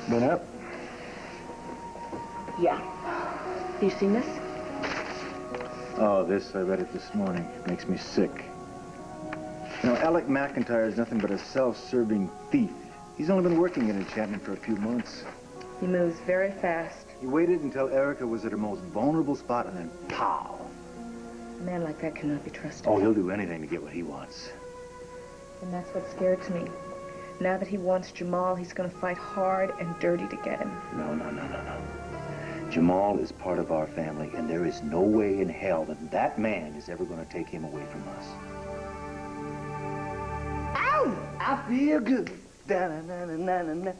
Been up? Yeah. You seen this? Oh, this, I read it this morning. It makes me sick. You know, Alec McIntyre is nothing but a self-serving thief. He's only been working in enchantment for a few months. He moves very fast. He waited until Erica was at her most vulnerable spot, and then pow! A man like that cannot be trusted. Oh, he'll do anything to get what he wants. And that's what scares me. Now that he wants Jamal, he's going to fight hard and dirty to get him. No. Jamal is part of our family, and there is no way in hell that that man is ever going to take him away from us. Ow! I feel good. Da-na-na-na-na-na.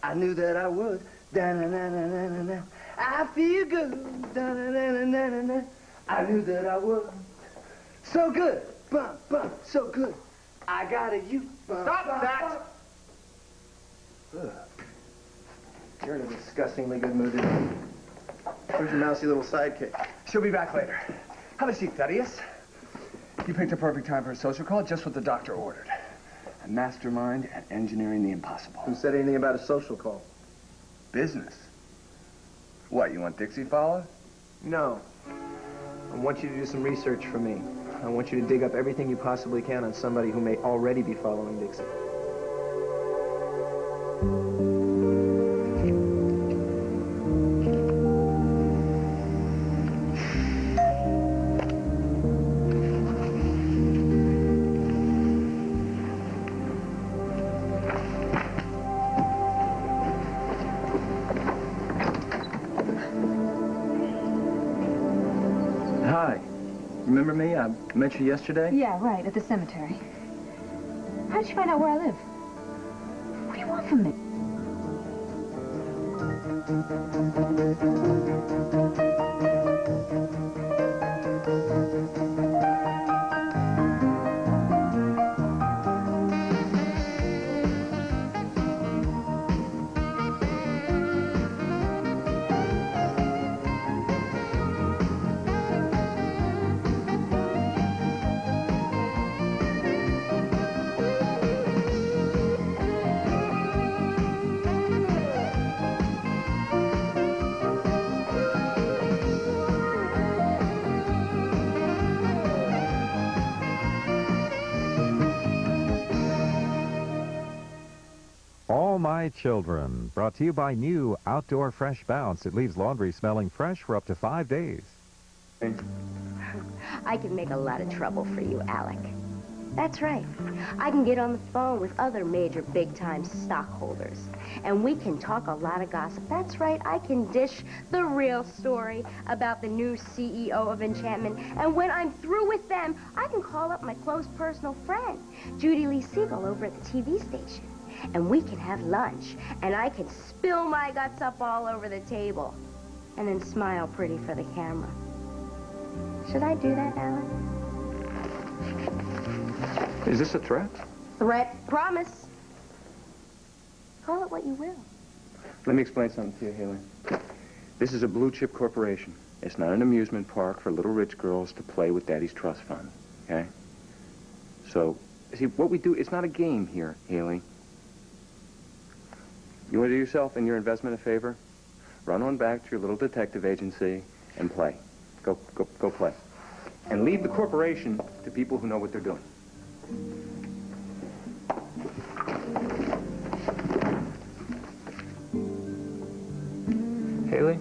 I knew that I would. Da-na-na-na-na-na. I feel good. Da-na-na-na-na-na. I knew that I would. So good. Bum, bum, so good. I got a you. Bum, Stop bum, that! Bum. You're in a disgustingly good mood today. Where's your mousy little sidekick? She'll be back later. Have a seat, Thaddeus. You picked a perfect time for a social call, just what the doctor ordered. A mastermind at engineering the impossible. Who said anything about a social call? Business. What, you want Dixie followed? No. I want you to do some research for me. I want you to dig up everything you possibly can on somebody who may already be following Dixie. Remember me? I met you yesterday? Yeah, right, at the cemetery. How did you find out where I live? What do you want from me? My Children, brought to you by new Outdoor Fresh Bounce. It leaves laundry smelling fresh for up to 5 days. I can make a lot of trouble for you, Alec. That's right. I can get on the phone with other major big-time stockholders, and we can talk a lot of gossip. That's right. I can dish the real story about the new CEO of Enchantment, and when I'm through with them, I can call up my close personal friend, Judy Lee Siegel, over at the TV station. And we can have lunch, and I can spill my guts up all over the table, and then smile pretty for the camera. Should I do that, Alec? Is this a threat? Threat, promise. Call it what you will. Let me explain something to you, Hayley. This is a blue-chip corporation. It's not an amusement park for little rich girls to play with Daddy's trust fund, okay? So, see, what we do, it's not a game here, Hayley. You want to do yourself and your investment a favor? Run on back to your little detective agency and play. Go play. And leave the corporation to people who know what they're doing. Hayley?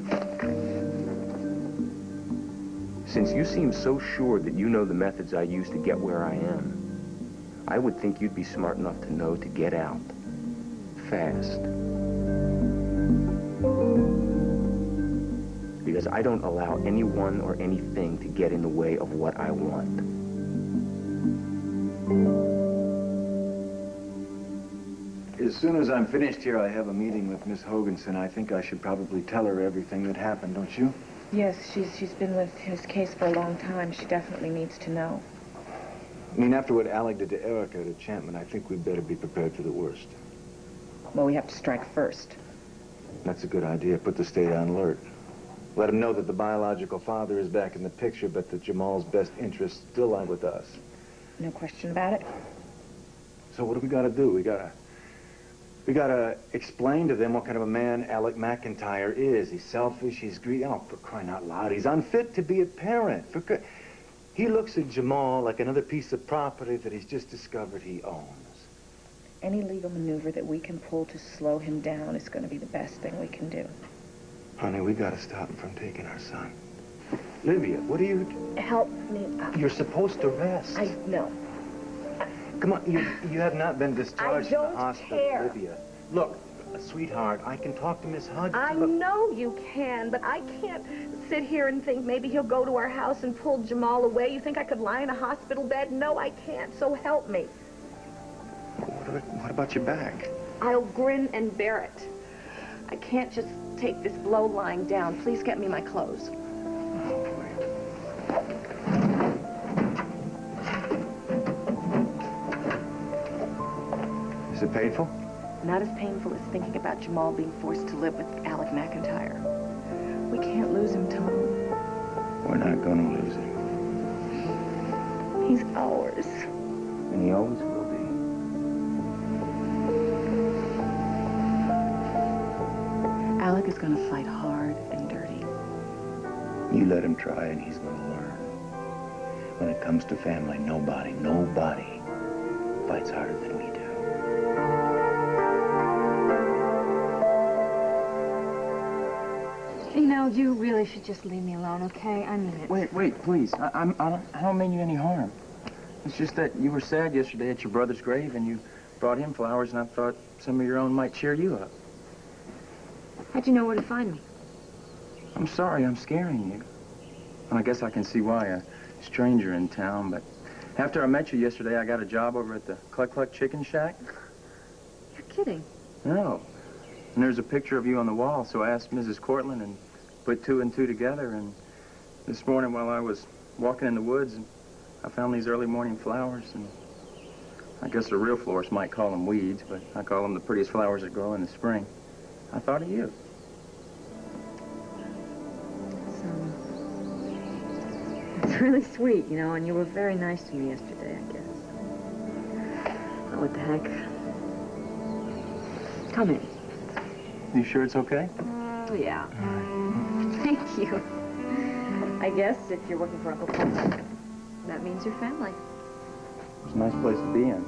Since you seem so sure that you know the methods I use to get where I am, I would think you'd be smart enough to know to get out. Fast. Because I don't allow anyone or anything to get in the way of what I want. As soon as I'm finished here, I have a meeting with Miss Hoganson. I think I should probably tell her everything that happened, don't you? Yes, she's been with his case for a long time. She definitely needs to know. I mean, after what Alec did to Erica at Enchantment, I think we'd better be prepared for the worst. Well, we have to strike first. That's a good idea. Put the state on alert. Let him know that the biological father is back in the picture, but that Jamal's best interests still lie with us. No question about it. So what do we got to do? We got to We gotta explain to them what kind of a man Alec McIntyre is. He's selfish, he's greedy. Oh, for crying out loud, he's unfit to be a parent. He looks at Jamal like another piece of property that he's just discovered he owns. Any legal maneuver that we can pull to slow him down is going to be the best thing we can do. Honey, we gotta stop him from taking our son. Livia, what do you... Help me out. You're supposed to rest. I know. Come on, you have not been discharged from the hospital, care. Livia. Look, sweetheart, I can talk to Miss Hudson. I know you can, but I can't sit here and think maybe he'll go to our house and pull Jamal away. You think I could lie in a hospital bed? No, I can't, so help me. What about your back? I'll grin and bear it. I can't just take this blow lying down. Please get me my clothes. Is it painful? Not as painful as thinking about Jamal being forced to live with Alec McIntyre. We can't lose him, Tom. We're not gonna lose him. He's ours. And he always will be. Alec is gonna fight hard and dirty. You let him try and he's gonna learn. When it comes to family, nobody fights harder than we do. You know, you really should just leave me alone, okay? I mean it. Wait, please. I don't mean you any harm. It's just that you were sad yesterday at your brother's grave and you brought him flowers and I thought some of your own might cheer you up. How'd you know where to find me? I'm sorry I'm scaring you. And I guess I can see why, a stranger in town, but after I met you yesterday, I got a job over at the Cluck Cluck Chicken Shack. You're kidding. No. And there's a picture of you on the wall, so I asked Mrs. Cortlandt and put two and two together, and this morning while I was walking in the woods, and I found these early morning flowers, and I guess the real florists might call them weeds, but I call them the prettiest flowers that grow in the spring. I thought of you. It's really sweet, you know, and you were very nice to me yesterday, I guess. Oh, what the heck. Come in. You sure it's okay? Oh, yeah. Thank you. I guess if you're working for Uncle Cortlandt, that means your family. It's a nice place to be in.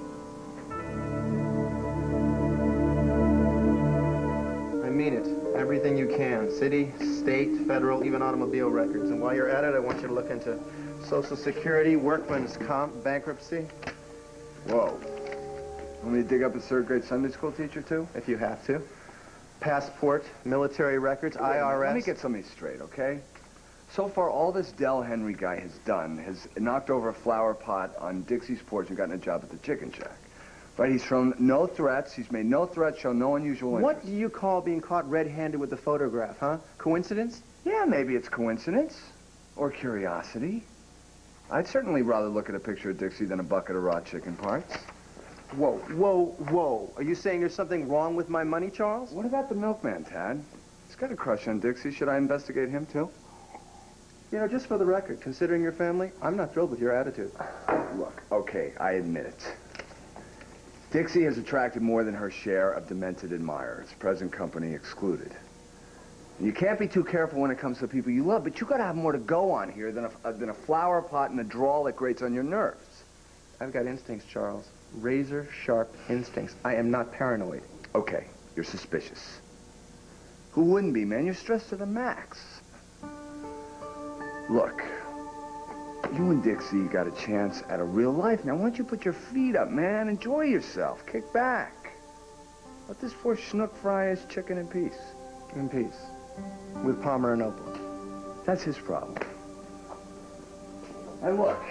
I mean it. Everything you can. City, state, federal, even automobile records. And while you're at it, I want you to look into Social Security, workman's comp, bankruptcy. Whoa. Want me to dig up a third-grade Sunday school teacher, too? If you have to. Passport, military records, IRS. Let me get something straight, okay? So far, all this Del Henry guy has done has knocked over a flower pot on Dixie's porch and gotten a job at the chicken shack. Right? He's shown no threats. He's made no threats, shown no unusual interest. What do you call being caught red-handed with the photograph, huh? Coincidence? Yeah, maybe it's coincidence. Or curiosity. I'd certainly rather look at a picture of Dixie than a bucket of raw chicken parts. Whoa, whoa, whoa. Are you saying there's something wrong with my money, Charles? What about the milkman, Tad? He's got a crush on Dixie. Should I investigate him, too? You know, just for the record, considering your family, I'm not thrilled with your attitude. Look, okay, I admit it. Dixie has attracted more than her share of demented admirers, present company excluded. You can't be too careful when it comes to people you love, but you gotta have more to go on here than a flower pot and a drawl that grates on your nerves. I've got instincts, Charles. Razor-sharp instincts. I am not paranoid. Okay, you're suspicious. Who wouldn't be, man? You're stressed to the max. Look, you and Dixie got a chance at a real life. Now, why don't you put your feet up, man? Enjoy yourself. Kick back. Let this poor schnook fry his chicken in peace. In peace. With Palmer and Opal. That's his problem. And look,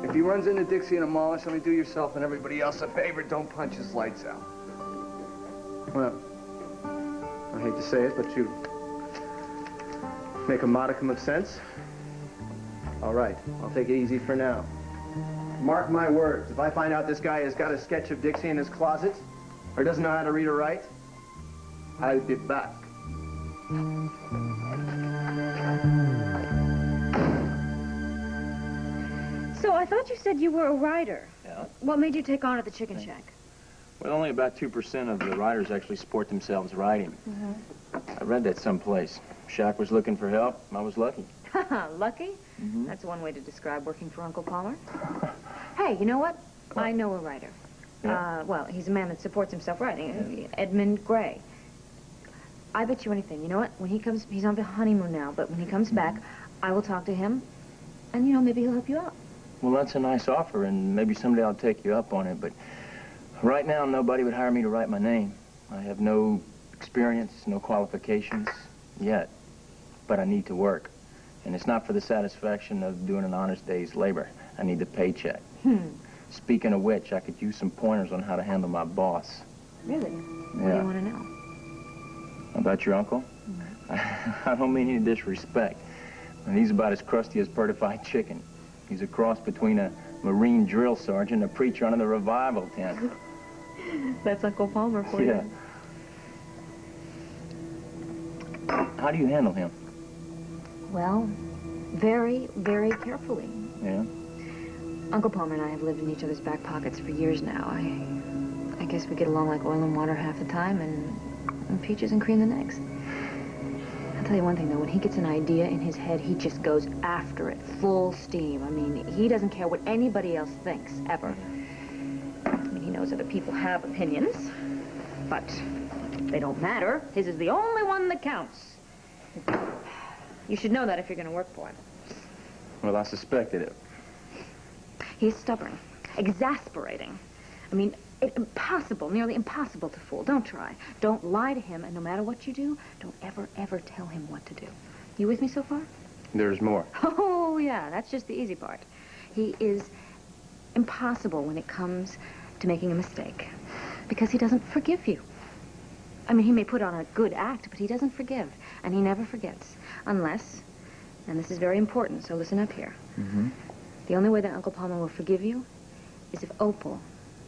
if he runs into Dixie in a mall or something, do yourself and everybody else a favor. Don't punch his lights out. Well, I hate to say it, but you make a modicum of sense. All right, I'll take it easy for now. Mark my words, if I find out this guy has got a sketch of Dixie in his closet, or doesn't know how to read or write, I'll be back. So I thought you said you were a writer. Yeah. What made you take on at the chicken shack? Well, only about 2% of the writers actually support themselves writing. I read that someplace. Shaq was looking for help. I was lucky. Lucky? That's one way to describe working for Uncle Palmer. Hey, you know what? I know a writer. Yeah? Well, he's a man that supports himself writing. Edmund Gray. I bet you anything. You know what? When he comes, he's on the honeymoon now, but when he comes back, I will talk to him, and, you know, maybe he'll help you out. Well, that's a nice offer, and maybe someday I'll take you up on it, but right now, nobody would hire me to write my name. I have no experience, no qualifications yet, but I need to work. And it's not for the satisfaction of doing an honest day's labor. I need the paycheck. Speaking of which, I could use some pointers on how to handle my boss. Really? What do you want to know? About your uncle? I don't mean any disrespect. And he's about as crusty as certified chicken. He's a cross between a Marine drill sergeant and a preacher under the revival tent. That's Uncle Palmer for you. How do you handle him? Well, very, very carefully. Yeah? Uncle Palmer and I have lived in each other's back pockets for years now. I guess we get along like oil and water half the time, and peaches and cream the next. I'll tell you one thing, though. When he gets an idea in his head, he just goes after it, full steam. I mean, he doesn't care what anybody else thinks, ever. I mean, he knows other people have opinions, but they don't matter. His is the only one that counts. You should know that if you're going to work for him. Well, I suspected it. He's stubborn, exasperating. I mean, impossible, nearly impossible to fool. Don't try. Don't lie to him, and no matter what you do, don't ever, ever tell him what to do. You with me so far? There's more. Oh, yeah, that's just the easy part. He is impossible when it comes to making a mistake, because he doesn't forgive you. I mean, he may put on a good act, but he doesn't forgive, and he never forgets, unless, and this is very important, so listen up here. The only way that Uncle Palmer will forgive you is if Opal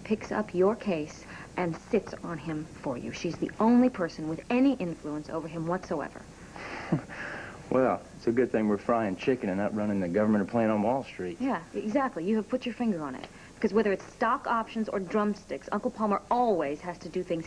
picks up your case and sits on him for you. She's the only person with any influence over him whatsoever. Well, it's a good thing we're frying chicken and not running the government or playing on Wall Street. Yeah, exactly. You have put your finger on it. Because whether it's stock options or drumsticks, Uncle Palmer always has to do things